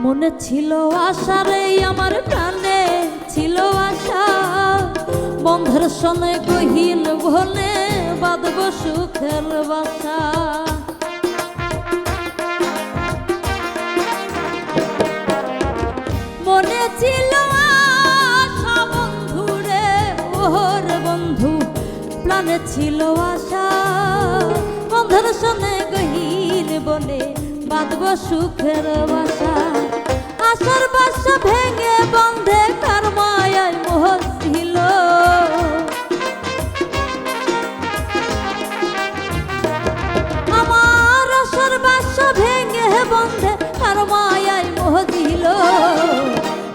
মনে ছিল আশা রে আমার প্রাণে ছিল আশা, বন্ধের সনে গহীন ভনে বাঁধব সুখের বাসা। মনে ছিল আশা বন্ধু রে, ওর বন্ধু প্রাণে ছিল আশা, বন্ধের সনে গহীন বনে বাঁধব সুখের বাসা। আশার বাসা ভেঙে বন্ধে কার মায়ায় মোহ ছিল, আমার আশার বাসা ভেঙে বন্ধে কার মায়ায় মোহ দিল।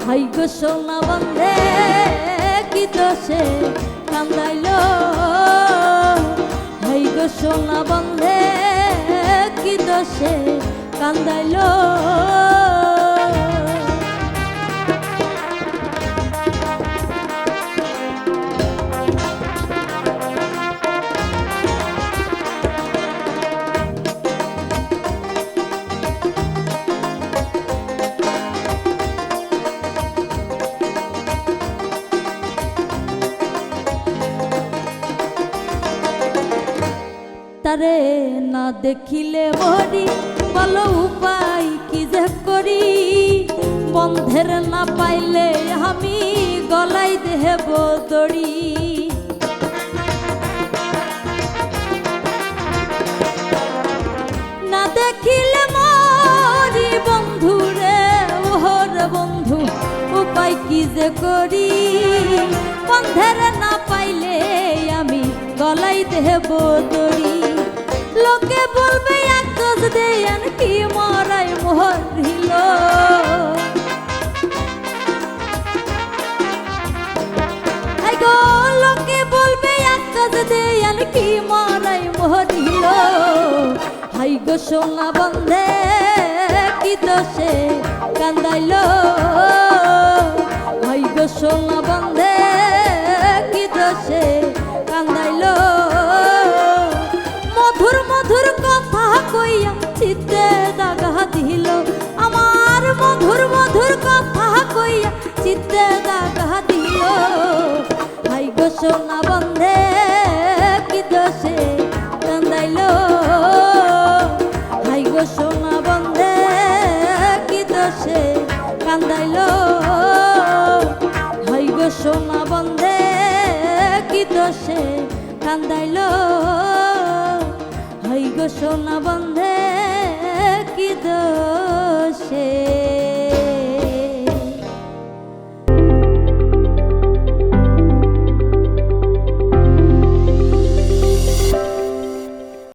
হাই গো সোনা বন্ধে কি দোষে কান্দাইল, হাই গো সোনা বন্ধে কি দোষে কান্দাইল। তারে না দেখিলে মরি, বলো উপায় কি যে করি, বন্ধের না পাইলে আমি গলাই দেব দড়ি। না দেখিলে মরি বন্ধু রে, ওর বন্ধু উপায় কি যে করি, বন্ধের না পাইলে আমি গলাই দেব দড়ি। লোকে বলবে এক গজ দেন কি মরাই মরিল, গো লোকে বলবে এক গজ দেন কি মরাই মরিল। হাই গো সোনা বন্ধে কি দোষে কান্দাইল, হাই গো সোনা বন্ধে কি দোষে কান্দাইল। মধুর মধুর কথা কইয়া চিত্তে দাগা দিল, আমার মধুর মধুর কথা কইয়া চিত্তে দাগা দিল। হাই গো সোনা বন্ধে কি দোষে কান্দাইল, হাই গো সোনা বন্ধে কি দোষে কান্দাইল, হাই গো সোনা বন্ধে কি দোষে কান্দাইল, হাই গো সোনা বন্ধে কি দোষে।